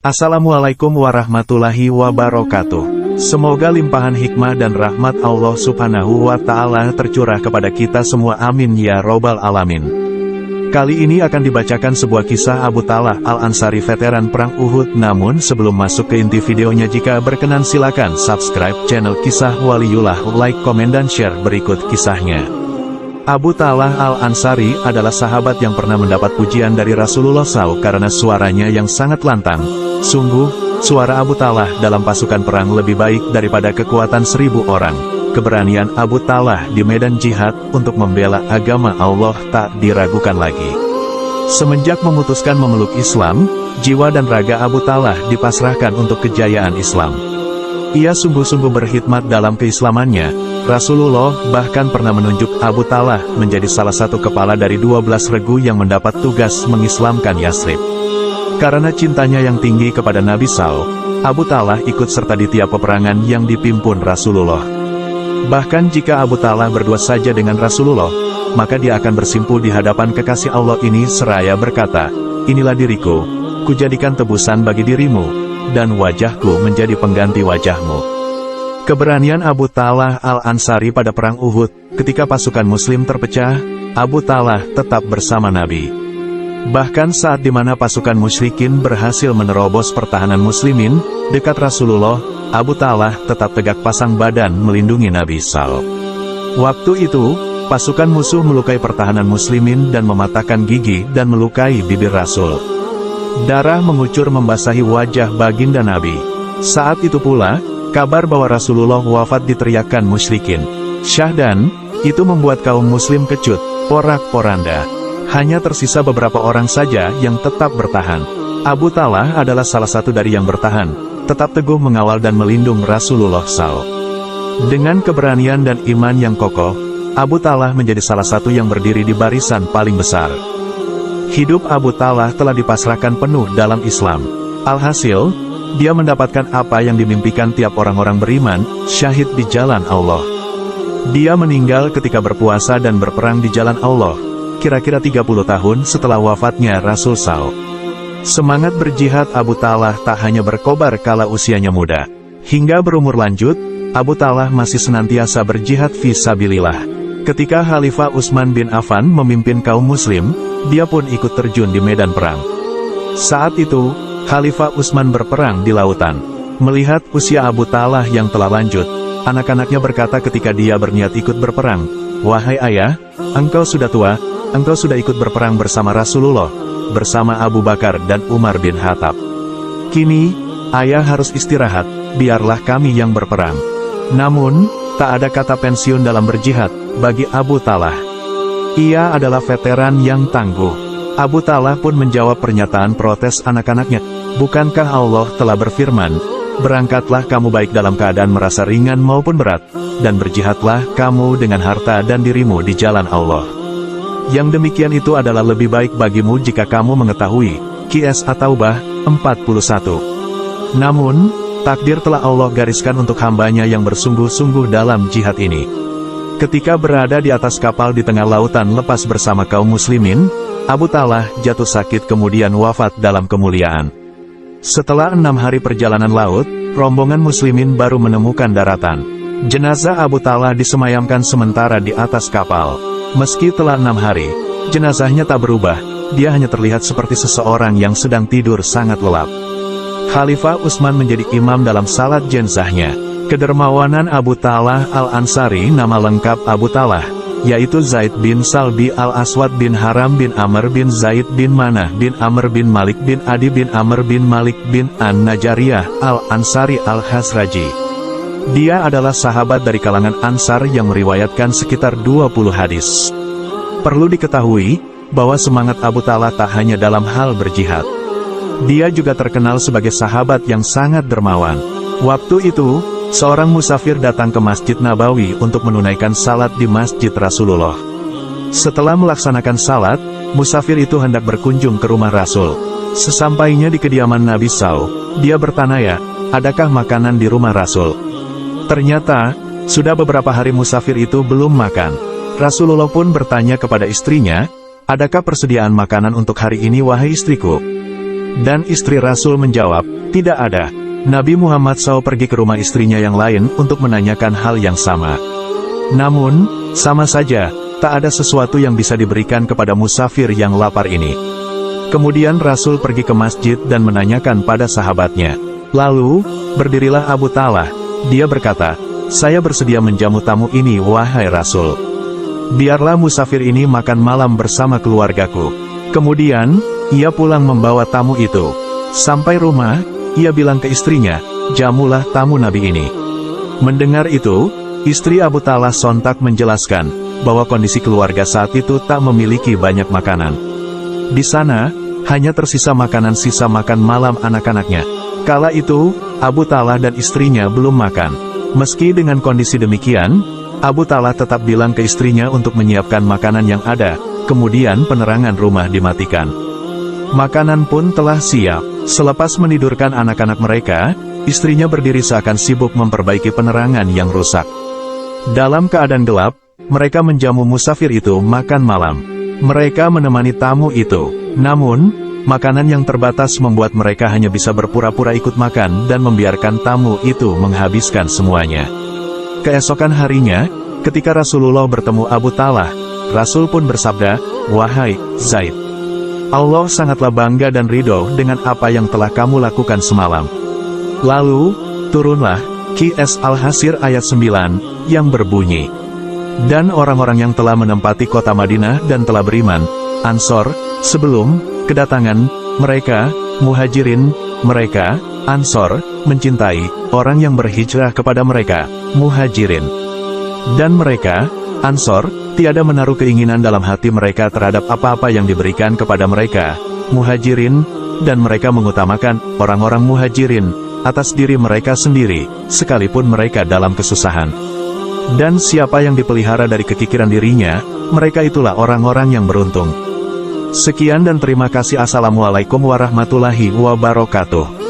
Assalamualaikum warahmatullahi wabarakatuh. Semoga limpahan hikmah dan rahmat Allah Subhanahu wa Ta'ala tercurah kepada kita semua, amin ya robbal alamin. Kali ini akan dibacakan sebuah kisah Abu Talhah Al-Ansari, veteran perang Uhud. Namun sebelum masuk ke inti videonya, jika berkenan silakan subscribe channel Kisah Waliullah, like, komen dan share berikut kisahnya. Abu Talhah Al-Ansari adalah sahabat yang pernah mendapat pujian dari Rasulullah SAW karena suaranya yang sangat lantang. Sungguh, suara Abu Talhah dalam pasukan perang lebih baik daripada kekuatan 1000 orang. Keberanian Abu Talhah di medan jihad untuk membela agama Allah tak diragukan lagi. Semenjak memutuskan memeluk Islam, jiwa dan raga Abu Talhah dipasrahkan untuk kejayaan Islam. Ia sungguh-sungguh berkhidmat dalam keislamannya. Rasulullah bahkan pernah menunjuk Abu Talhah menjadi salah satu kepala dari 12 regu yang mendapat tugas mengislamkan Yasrib. Karena cintanya yang tinggi kepada Nabi SAW, Abu Talhah ikut serta di tiap peperangan yang dipimpin Rasulullah. Bahkan jika Abu Talhah berdua saja dengan Rasulullah, maka dia akan bersimpuh di hadapan kekasih Allah ini seraya berkata, "Inilah diriku, kujadikan tebusan bagi dirimu, dan wajahku menjadi pengganti wajahmu." Keberanian Abu Talhah Al-Ansari pada perang Uhud, ketika pasukan muslim terpecah, Abu Talhah tetap bersama Nabi. Bahkan saat dimana pasukan musyrikin berhasil menerobos pertahanan muslimin dekat Rasulullah, Abu Talhah tetap tegak pasang badan melindungi Nabi SAW. Waktu itu, pasukan musuh melukai pertahanan muslimin dan mematahkan gigi dan melukai bibir Rasul. Darah mengucur membasahi wajah baginda Nabi. Saat itu pula, kabar bahwa Rasulullah wafat diteriakkan musyrikin. Syahdan, itu membuat kaum muslim kecut, porak-poranda. Hanya tersisa beberapa orang saja yang tetap bertahan. Abu Talhah adalah salah satu dari yang bertahan, tetap teguh mengawal dan melindungi Rasulullah SAW. Dengan keberanian dan iman yang kokoh, Abu Talhah menjadi salah satu yang berdiri di barisan paling besar. Hidup Abu Talhah telah dipasrahkan penuh dalam Islam. Alhasil, dia mendapatkan apa yang dimimpikan tiap orang-orang beriman, syahid di jalan Allah. Dia meninggal ketika berpuasa dan berperang di jalan Allah, kira-kira 30 tahun setelah wafatnya Rasul SAW. Semangat berjihad Abu Talhah tak hanya berkobar kala usianya muda. Hingga berumur lanjut, Abu Talhah masih senantiasa berjihad fi sabilillah. Ketika Khalifah Utsman bin Affan memimpin kaum muslim, dia pun ikut terjun di medan perang. Saat itu, Khalifah Utsman berperang di lautan. Melihat usia Abu Talhah yang telah lanjut, anak-anaknya berkata ketika dia berniat ikut berperang, "Wahai ayah, engkau sudah tua, engkau sudah ikut berperang bersama Rasulullah, bersama Abu Bakar dan Umar bin Khattab. Kini, ayah harus istirahat, biarlah kami yang berperang." Namun, tak ada kata pensiun dalam berjihad bagi Abu Talhah. Ia adalah veteran yang tangguh. Abu Talhah pun menjawab pernyataan protes anak-anaknya, "Bukankah Allah telah berfirman, berangkatlah kamu baik dalam keadaan merasa ringan maupun berat, dan berjihadlah kamu dengan harta dan dirimu di jalan Allah. Yang demikian itu adalah lebih baik bagimu jika kamu mengetahui." Qs At-Taubah 41. Namun, takdir telah Allah gariskan untuk hambanya yang bersungguh-sungguh dalam jihad ini. Ketika berada di atas kapal di tengah lautan lepas bersama kaum muslimin, Abu Talhah jatuh sakit kemudian wafat dalam kemuliaan. Setelah 6 hari perjalanan laut, rombongan muslimin baru menemukan daratan. Jenazah Abu Talhah disemayamkan sementara di atas kapal. Meski telah 6 hari, jenazahnya tak berubah, dia hanya terlihat seperti seseorang yang sedang tidur sangat lelap. Khalifah Utsman menjadi imam dalam salat jenazahnya. Kedermawanan Abu Talhah Al-Ansari, nama lengkap Abu Talhah, yaitu Zaid bin Salbi Al-Aswad bin Haram bin Amr bin Zaid bin Manah bin Amr bin Malik bin Adi bin Amr bin Malik bin An-Najariyah Al-Ansari Al-Khazraji. Dia adalah sahabat dari kalangan Ansar yang meriwayatkan sekitar 20 hadis. Perlu diketahui, bahwa semangat Abu Talhah tak hanya dalam hal berjihad. Dia juga terkenal sebagai sahabat yang sangat dermawan. Waktu itu, seorang musafir datang ke Masjid Nabawi untuk menunaikan salat di Masjid Rasulullah. Setelah melaksanakan salat, musafir itu hendak berkunjung ke rumah Rasul. Sesampainya di kediaman Nabi SAW, dia bertanya, "Adakah makanan di rumah Rasul?" Ternyata, sudah beberapa hari musafir itu belum makan. Rasulullah pun bertanya kepada istrinya, "Adakah persediaan makanan untuk hari ini wahai istriku?" Dan istri Rasul menjawab, tidak ada. Nabi Muhammad SAW pergi ke rumah istrinya yang lain untuk menanyakan hal yang sama. Namun, sama saja, tak ada sesuatu yang bisa diberikan kepada musafir yang lapar ini. Kemudian Rasul pergi ke masjid dan menanyakan pada sahabatnya. Lalu, berdirilah Abu Talhah. Dia berkata, saya bersedia menjamu tamu ini wahai Rasul. Biarlah musafir ini makan malam bersama keluargaku. Kemudian, ia pulang membawa tamu itu. Sampai rumah, ia bilang ke istrinya, jamulah tamu Nabi ini. Mendengar itu, istri Abu Talhah sontak menjelaskan, bahwa kondisi keluarga saat itu tak memiliki banyak makanan. Di sana, hanya tersisa makanan sisa makan malam anak-anaknya. Kala itu, Abu Talhah dan istrinya belum makan. Meski dengan kondisi demikian, Abu Talhah tetap bilang ke istrinya untuk menyiapkan makanan yang ada, kemudian penerangan rumah dimatikan. Makanan pun telah siap. Selepas menidurkan anak-anak mereka, istrinya berdiri seakan sibuk memperbaiki penerangan yang rusak. Dalam keadaan gelap, mereka menjamu musafir itu makan malam. Mereka menemani tamu itu. Namun, makanan yang terbatas membuat mereka hanya bisa berpura-pura ikut makan dan membiarkan tamu itu menghabiskan semuanya. Keesokan harinya, ketika Rasulullah bertemu Abu Talhah, Rasul pun bersabda, wahai Zaid, Allah sangatlah bangga dan ridho dengan apa yang telah kamu lakukan semalam. Lalu, turunlah, Qs Al-Hasir ayat 9, yang berbunyi, dan orang-orang yang telah menempati kota Madinah dan telah beriman, Ansor, sebelum kedatangan mereka, Muhajirin, mereka, Ansor, mencintai orang yang berhijrah kepada mereka, Muhajirin. Dan mereka, Ansor, tiada menaruh keinginan dalam hati mereka terhadap apa-apa yang diberikan kepada mereka, Muhajirin, dan mereka mengutamakan orang-orang Muhajirin atas diri mereka sendiri, sekalipun mereka dalam kesusahan. Dan siapa yang dipelihara dari kekikiran dirinya, mereka itulah orang-orang yang beruntung. Sekian dan terima kasih. Assalamualaikum warahmatullahi wabarakatuh.